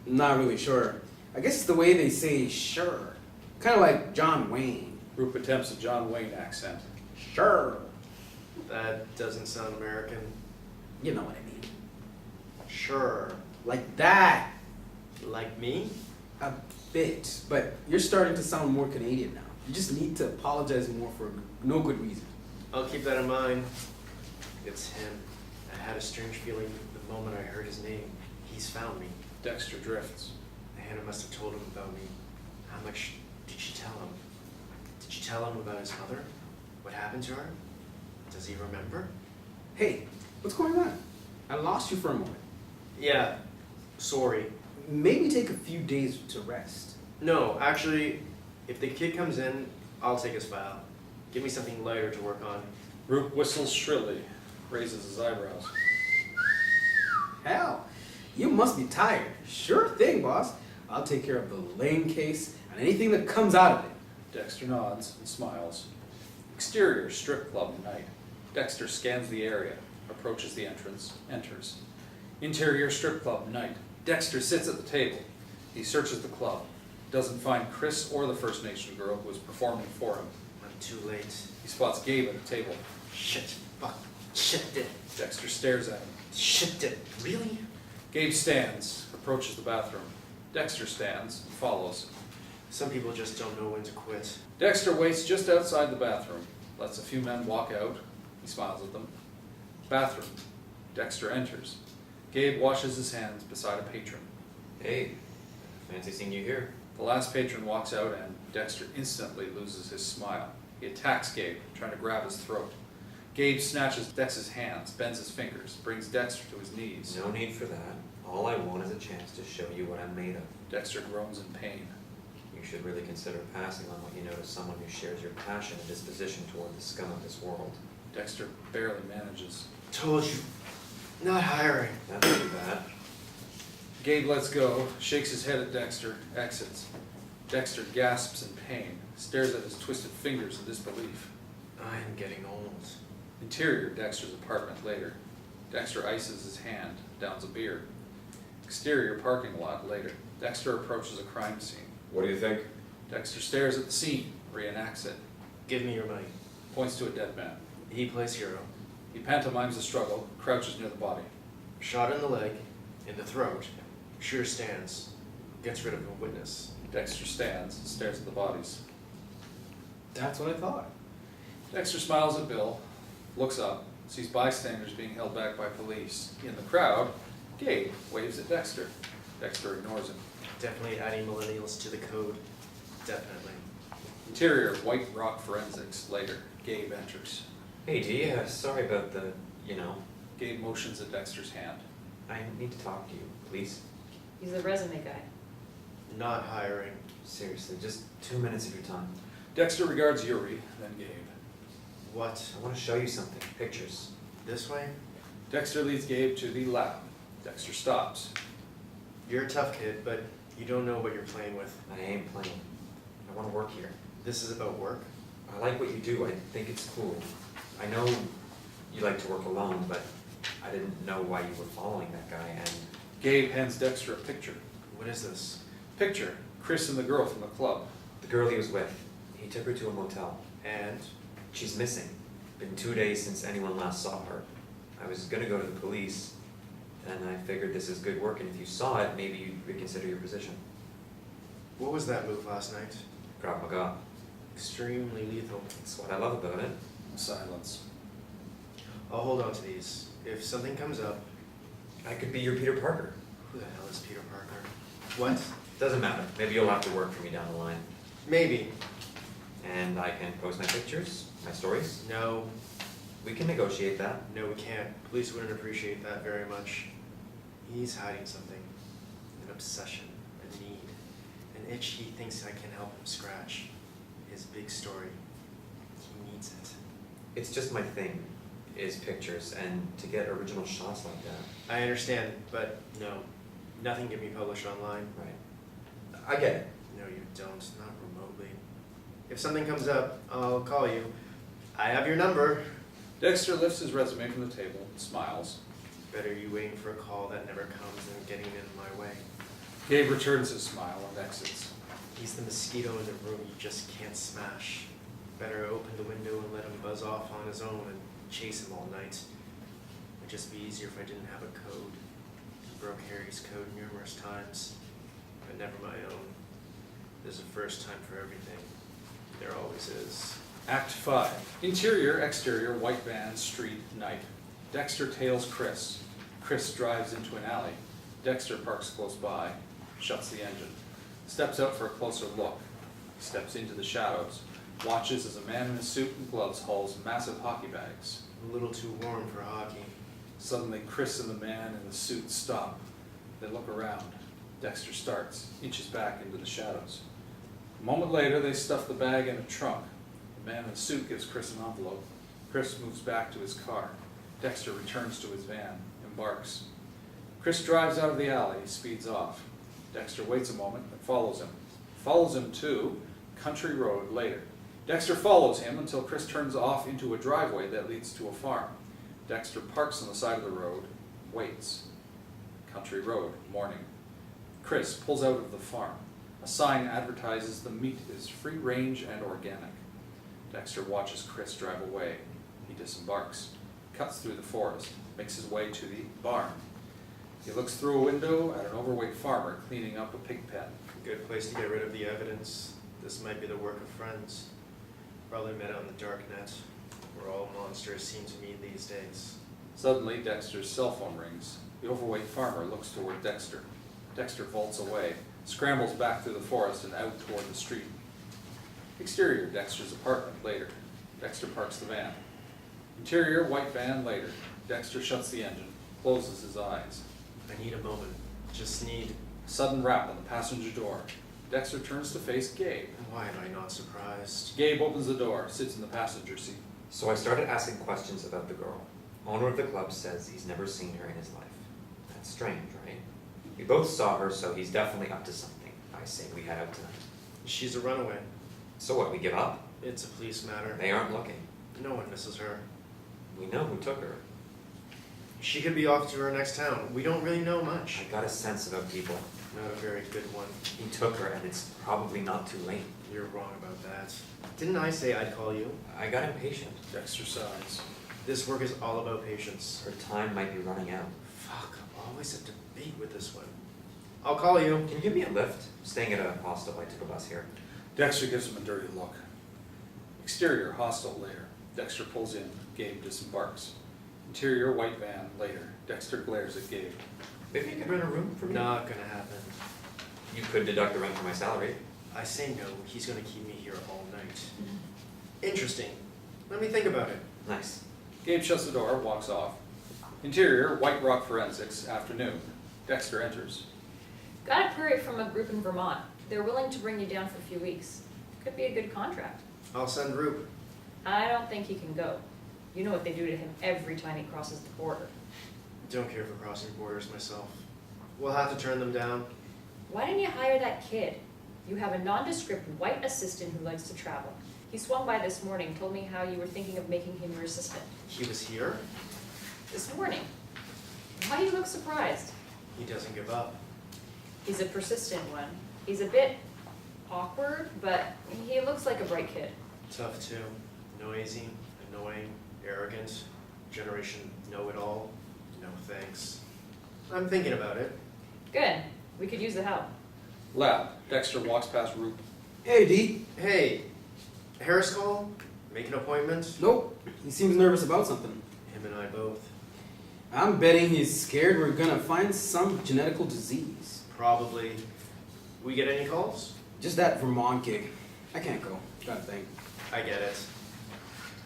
Not really sure. I guess it's the way they say sure. Kind of like John Wayne. Roop attempts a John Wayne accent. Sure. That doesn't sound American. You know what I mean. Sure. Like that. Like me? A bit. But you're starting to sound more Canadian now. You just need to apologize more for no good reason. I'll keep that in mind. It's him. I had a strange feeling the moment I heard his name. He's found me. Dexter drifts. Hannah must have told him about me. How much did she tell him? Did she tell him about his mother? What happened to her? Does he remember? Hey, what's going on? I lost you for a moment. Yeah. Sorry. Maybe take a few days to rest. No, actually, if the kid comes in, I'll take his file. Give me something lighter to work on. Roop whistles shrilly, raises his eyebrows. Hell, you must be tired. Sure thing, boss. I'll take care of the Ling case and anything that comes out of it. Dexter nods and smiles. Exterior, strip club, night. Dexter scans the area, approaches the entrance, enters. Interior, strip club, night. Dexter sits at the table. He searches the club. Doesn't find Chris or the First Nation girl who was performing for him. I'm too late. He spots Gabe at the table. Shit. Fuck. Shit did. Dexter stares at him. Shit did. Really? Gabe stands, approaches the bathroom. Dexter stands and follows. Some people just don't know when to quit. Dexter waits just outside the bathroom, lets a few men walk out. He smiles at them. Bathroom. Dexter enters. Gabe washes his hands beside a patron. Hey, fancy seeing you here. The last patron walks out and Dexter instantly loses his smile. He attacks Gabe, trying to grab his throat. Gabe snatches Dex's hands, bends his fingers, brings Dexter to his knees. No need for that. All I want is a chance to show you what I'm made of. Dexter groans in pain. You should really consider passing on what you know to someone who shares your passion and disposition toward the scum of this world. Dexter barely manages. Told you. Not hiring. That's too bad. Gabe lets go, shakes his head at Dexter, exits. Dexter gasps in pain, stares at his twisted fingers in disbelief. I'm getting old. Interior, Dexter's apartment later. Dexter ices his hand, downs a beer. Exterior parking lot later. Dexter approaches a crime scene. What do you think? Dexter stares at the scene, reenacts it, Give me your money. points to a dead man. He plays hero. He pantomimes a struggle, crouches near the body. Shot in the leg, in the throat. Shooter stands. Gets rid of a witness. Dexter stands and stares at the bodies. That's what I thought. Dexter smiles at Bill, looks up, sees bystanders being held back by police. In the crowd, Gabe waves at Dexter. Dexter ignores him. Definitely adding millennials to the code. Definitely. Interior, White Rock Forensics later. Gabe enters. Hey, D, sorry about the, Gabe motions at Dexter's hand. I need to talk to you, please. He's the resume guy. Not hiring. Seriously, just 2 minutes of your time. Dexter regards Yuri, then Gabe. What? I want to show you something. Pictures. This way? Dexter leads Gabe to the lab. Dexter stops. You're a tough kid, but you don't know what you're playing with. I ain't playing. I want to work here. This is about work. I like what you do. I think it's cool. I know you like to work alone, but I didn't know why you were following that guy, and Gabe hands Dexter a picture. What is this? Picture, Chris and the girl from the club. the girl he was with, he took her to a motel. And? She's missing. Been 2 days since anyone last saw her. I was gonna go to the police, and I figured this is good work, and if you saw it, maybe you'd reconsider your position. What was that move last night? Krav Maga. Extremely lethal. That's what I love about it. Silence. I'll hold on to these. If something comes up, I could be your Peter Parker. Who the hell is Peter Parker? What? Doesn't matter. Maybe you'll have to work for me down the line. Maybe. And I can post my pictures, my stories. No. We can negotiate that. No, we can't. Police wouldn't appreciate that very much. He's hiding something. An obsession. A need. An itch he thinks I can help him scratch. His big story. He needs it. It's just my thing, is pictures, and to get original shots like that. I understand, but no. Nothing can be published online. Right. I get it. No, you don't. Not remotely. If something comes up, I'll call you. I have your number. Dexter lifts his resume from the table and smiles. Better you waiting for a call that never comes than getting in my way. Gabe returns his smile and exits. He's the mosquito in the room you just can't smash. Better open the window and let him buzz off on his own and chase him all night. It'd just be easier if I didn't have a code. I broke Harry's code numerous times, but never my own. There's a first time for everything. There always is. Act 5. Interior, exterior, white van, street, night. Dexter tails Chris. Chris drives into an alley. Dexter parks close by, shuts the engine, steps out for a closer look. He steps into the shadows, watches as a man in a suit and gloves hauls massive hockey bags. A little too warm for hockey. Suddenly, Chris and the man in the suit stop. They look around. Dexter starts, inches back into the shadows. A moment later, they stuff the bag in a trunk. The man in the suit gives Chris an envelope. Chris moves back to his car. Dexter returns to his van, embarks. Chris drives out of the alley, speeds off. Dexter waits a moment and follows him. Follows him to Country Road later. Dexter follows him until Chris turns off into a driveway that leads to a farm. Dexter parks on the side of the road, waits. Country Road, morning. Chris pulls out of the farm. A sign advertises the meat is free range and organic. Dexter watches Chris drive away. He disembarks, cuts through the forest, makes his way to the barn. He looks through a window at an overweight farmer cleaning up a pig pen. Good place to get rid of the evidence. This might be the work of friends. Probably met on the dark net, where all monsters seem to meet these days. Suddenly, Dexter's cell phone rings. The overweight farmer looks toward Dexter. Dexter vaults away, scrambles back through the forest and out toward the street. Exterior, Dexter's apartment, later. Dexter parks the van. Interior, white van, later. Dexter shuts the engine, closes his eyes. I need a moment. Just need. Sudden rap on the passenger door. Dexter turns to face Gabe. Why am I not surprised? Gabe opens the door, sits in the passenger seat. So I started asking questions about the girl. Owner of the club says he's never seen her in his life. That's strange, right? We both saw her, so he's definitely up to something. I say we head out tonight. She's a runaway. So what, we give up? It's a police matter. They aren't looking. No one misses her. We know who took her. She could be off to her next town. We don't really know much. I got a sense about people. Not a very good one. He took her, and it's probably not too late. You're wrong about that. Didn't I say I'd call you? I got impatient. Dexter sighs. This work is all about patience. Her time might be running out. Fuck, always a debate with this one. I'll call you. Can you give me a lift? Staying at a hostel, I took a bus here. Dexter gives him a dirty look. Exterior, hostel, later. Dexter pulls in. Gabe disembarks. Interior, white van, later. Dexter glares at Gabe. Maybe you could rent a room for me? Not gonna happen. You could deduct the rent from my salary. I say no, he's gonna keep me here all night. Interesting. Let me think about it. Nice. Gabe shuts the door, walks off. Interior, White Rock Forensics, afternoon. Dexter enters. Got a query from a group in Vermont. They're willing to bring you down for a few weeks. Could be a good contract. I'll send Roop. I don't think he can go. You know what they do to him every time he crosses the border. Don't care for crossing borders myself. We'll have to turn them down. Why didn't you hire that kid? You have a nondescript white assistant who likes to travel. He swung by this morning, told me how you were thinking of making him your assistant. He was here? This morning. Why do you look surprised? He doesn't give up. He's a persistent one. He's a bit awkward, but he looks like a bright kid. Tough too. Noisy, annoying, arrogant. Generation know-it-all. No thanks. I'm thinking about it. Good. We could use the help. Lab. Dexter walks past Roop. Hey, D. Hey, Harris call? Make an appointment? Nope. He seems nervous about something. Him and I both. I'm betting he's scared we're gonna find some genetical disease. Probably. We get any calls? Just that Vermont gig. I can't go. Gotta think. I get it.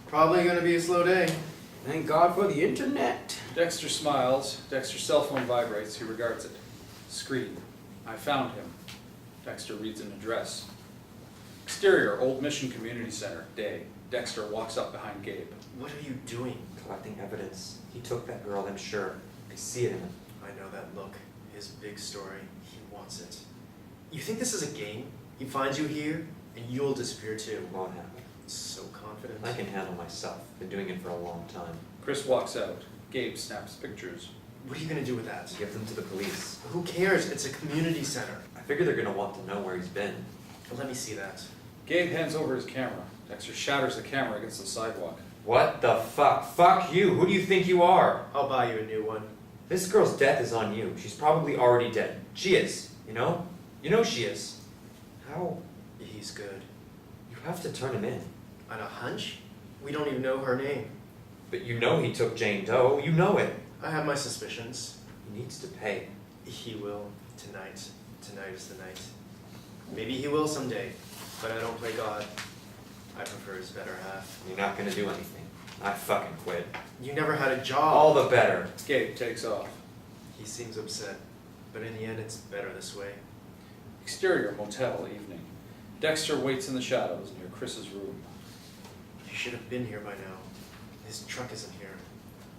Probably gonna be a slow day. Thank God for the internet. Dexter smiles. Dexter's cell phone vibrates. He regards it. Screen. I found him. Dexter reads an address. Exterior, Old Mission Community Center, day. Dexter walks up behind Gabe. What are you doing? Collecting evidence. He took that girl, I'm sure. I see it in him. I know that look. His big story. He wants it. You think this is a game? He finds you here, and you'll disappear too. Won't happen. So confident. I can handle myself. Been doing it for a long time. Chris walks out. Gabe snaps pictures. What are you gonna do with that? Give them to the police. Who cares? It's a community center. I figure they're gonna want to know where he's been. Let me see that. Gabe hands over his camera. Dexter shatters the camera against the sidewalk. What the fuck? Fuck you! Who do you think you are? I'll buy you a new one. This girl's death is on you. She's probably already dead. She is, you know? You know she is. How? He's good. You have to turn him in. On a hunch? We don't even know her name. But you know he took Jane Doe. You know it. I have my suspicions. He needs to pay. He will tonight. Tonight is the night. Maybe he will someday, but I don't play God. I prefer his better half. You're not gonna do anything. I fucking quit. You never had a job. All the better. Gabe takes off. He seems upset, but in the end it's better this way. Exterior, motel, evening. Dexter waits in the shadows near Chris's room. He should have been here by now. His truck isn't here.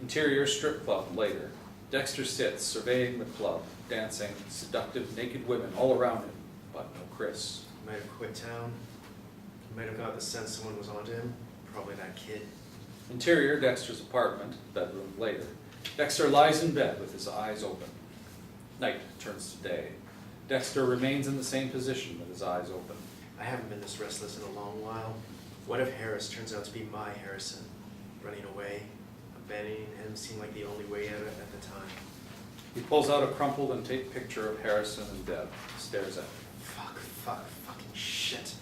Interior, strip club, later. Dexter sits, surveying the club, dancing, seductive naked women all around him, but no Chris. He might have quit town. He might have got the sense someone was onto him. Probably that kid. Interior, Dexter's apartment, bedroom, later. Dexter lies in bed with his eyes open. Night turns to day. Dexter remains in the same position with his eyes open. I haven't been this restless in a long while. What if Harris turns out to be my Harrison? Running away, abandoning him seemed like the only way out at the time. He pulls out a crumpled and taped picture of Harrison and Deb, stares at it. Fucking shit.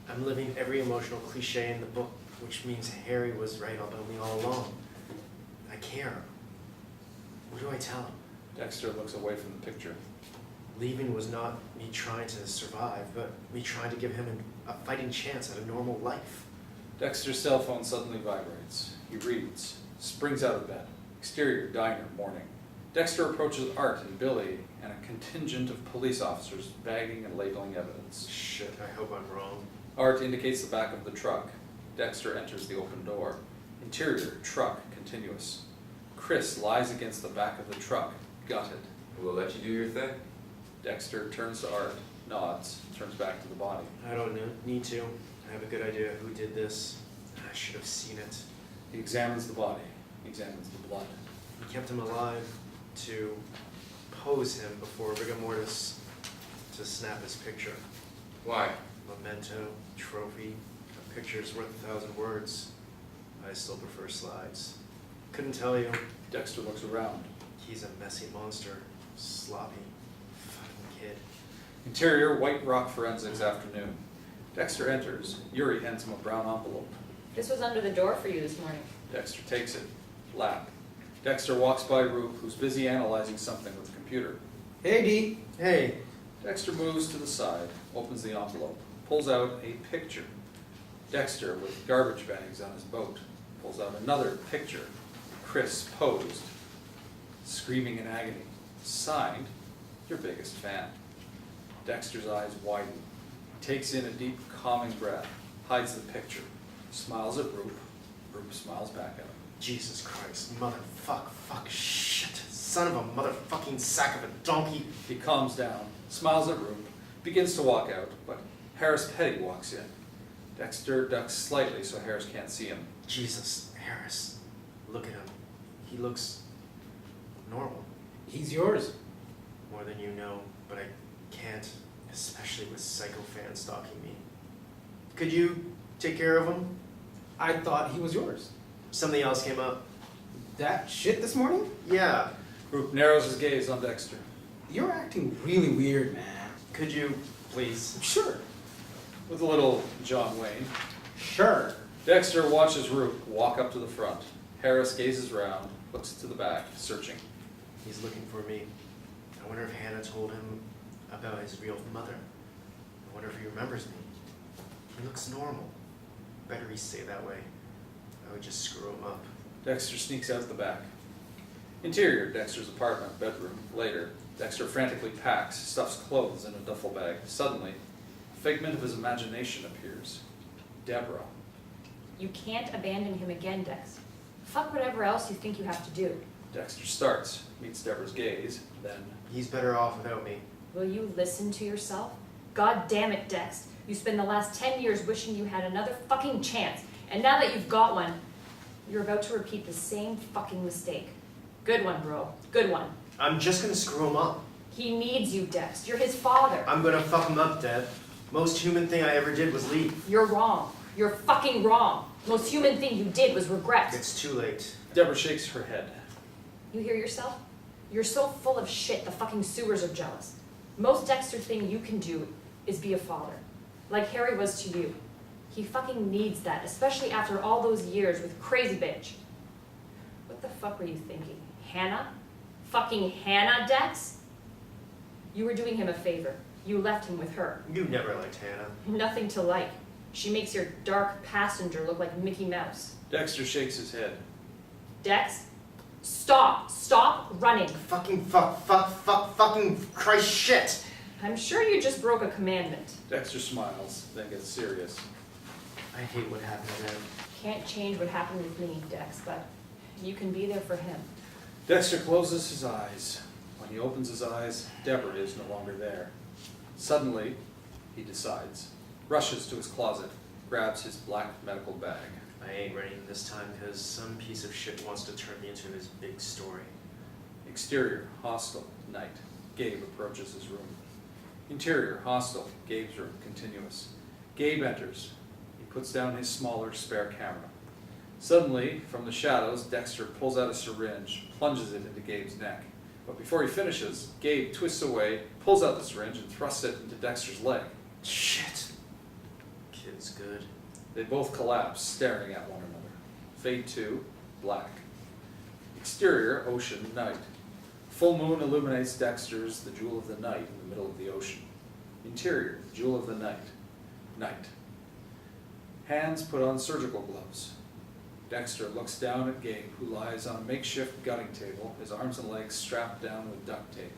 I'm living every emotional cliche in the book, which means Harry was right about me all along. I care. What do I tell him? Dexter looks away from the picture. Leaving was not me trying to survive, but me trying to give him a fighting chance at a normal life. Dexter's cell phone suddenly vibrates. He reads, springs out of bed. Exterior, diner, morning. Dexter approaches Art and Billy and a contingent of police officers bagging and labeling evidence. Shit, I hope I'm wrong. Art indicates the back of the truck. Dexter enters the open door. Interior, truck, continuous. Chris lies against the back of the truck, gutted. We'll let you do your thing. Dexter turns to Art, nods, turns back to the body. I don't need to. I have a good idea who did this. I should have seen it. He examines the body, examines the blood. He kept him alive to pose him before rigor mortis to snap his picture. Why? Memento, trophy, a picture's worth 1,000 words. I still prefer slides. Couldn't tell you. Dexter looks around. He's a messy monster. Sloppy. Fucking kid. Interior, White Rock Forensics, afternoon. Dexter enters. Yuri hands him a brown envelope. This was under the door for you this morning. Dexter takes it. Lap. Dexter walks by Roop, who's busy analyzing something with the computer. Hey, D. Hey, Dexter moves to the side, opens the envelope, pulls out a picture. Dexter, with garbage bags on his boat, pulls out another picture. Chris posed, screaming in agony. Signed, your biggest fan. Dexter's eyes widen. He takes in a deep, calming breath, hides the picture, smiles at Roop. Roop smiles back at him. Jesus Christ, fuck, shit. Son of a motherfucking sack of a donkey. He calms down, smiles at Roop, begins to walk out, but Harris Petty walks in. Dexter ducks slightly so Harris can't see him. Jesus, Harris. Look at him. He looks normal. He's yours. More than you know, but I can't, especially with psycho fans stalking me. Could you take care of him? I thought he was yours. Something else came up. That shit this morning? Yeah. Roop narrows his gaze on Dexter. You're acting really weird, man. Could you, please? Sure. With a little John Wayne. Sure. Dexter watches Roop walk up to the front. Harris gazes round, looks to the back, searching. He's looking for me. I wonder if Hannah told him about his real mother. I wonder if he remembers me. He looks normal. Better he stay that way. I would just screw him up. Dexter sneaks out the back. Interior, Dexter's apartment, bedroom. Later, Dexter frantically packs, stuffs clothes in a duffel bag. Suddenly, a figment of his imagination appears. Deborah. You can't abandon him again, Dex. Fuck whatever else you think you have to do. Dexter starts, meets Deborah's gaze, then... He's better off without me. Will you listen to yourself? God damn it, Dex. You spend the last 10 years wishing you had another fucking chance, and now that you've got one, you're about to repeat the same fucking mistake. Good one, bro. Good one. I'm just gonna screw him up. He needs you, Dex. You're his father. I'm gonna fuck him up, Deb. Most human thing I ever did was leave. You're wrong. You're fucking wrong. Most human thing you did was regret. It's too late. Deborah shakes her head. You hear yourself? You're so full of shit, the fucking sewers are jealous. Most Dexter thing you can do is be a father. Like Harry was to you. He fucking needs that, especially after all those years with crazy bitch. What the fuck were you thinking? Hannah? Fucking Hannah, Dex? You were doing him a favor. You left him with her. You never liked Hannah. Nothing to like. She makes your dark passenger look like Mickey Mouse. Dexter shakes his head. Dex, stop. Stop running. Fucking fucking Christ shit! I'm sure you just broke a commandment. Dexter smiles, then gets serious. I hate what happened to them. Can't change what happened with me, Dex, but you can be there for him. Dexter closes his eyes. When he opens his eyes, Deborah is no longer there. Suddenly, he decides, rushes to his closet, grabs his black medical bag. I ain't running this time because some piece of shit wants to turn me into his big story. Exterior, hostel, night. Gabe approaches his room. Interior, hostel, Gabe's room, continuous. Gabe enters. He puts down his smaller spare camera. Suddenly, from the shadows, Dexter pulls out a syringe, plunges it into Gabe's neck. But before he finishes, Gabe twists away, pulls out the syringe, and thrusts it into Dexter's leg. Shit. Kid's good. They both collapse, staring at one another. Fade to black. Exterior, ocean, night. Full moon illuminates Dexter's the jewel of the night in the middle of the ocean. Interior, jewel of the night. Night. Hands put on surgical gloves. Dexter looks down at Gabe, who lies on a makeshift gutting table, his arms and legs strapped down with duct tape.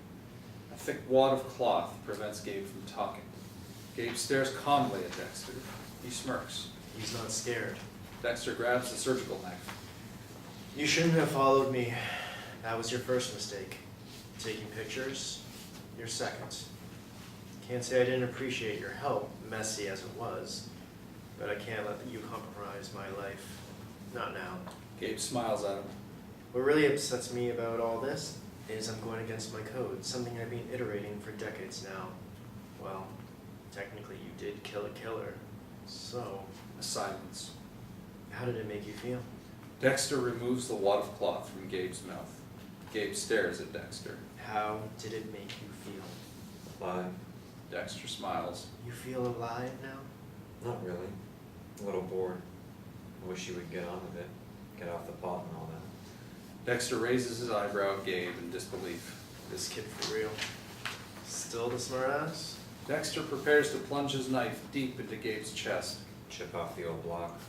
A thick wad of cloth prevents Gabe from talking. Gabe stares calmly at Dexter. He smirks. He's not scared. Dexter grabs the surgical knife. You shouldn't have followed me. That was your first mistake. Taking pictures, your second. Can't say I didn't appreciate your help, messy as it was, but I can't let you compromise my life. Not now. Gabe smiles at him. What really upsets me about all this is I'm going against my code, something I've been iterating for decades now. Well, technically you did kill a killer, so A silence. how did it make you feel? Dexter removes the wad of cloth from Gabe's mouth. Gabe stares at Dexter. How did it make you feel? Alive? Dexter smiles. You feel alive now? Not really. A little bored. I wish you would get on with it. Get off the pot and all that. Dexter raises his eyebrow at Gabe in disbelief. This kid for real. Still the smartass? Dexter prepares to plunge his knife deep into Gabe's chest. Chip off the old block.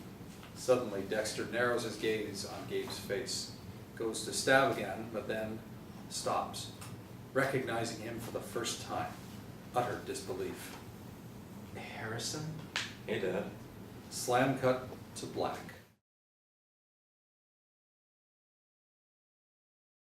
Suddenly, Dexter narrows his gaze on Gabe's face. Goes to stab again, but then stops, recognizing him for the first time. Utter disbelief. Harrison? Hey, Dad. Slam cut to black.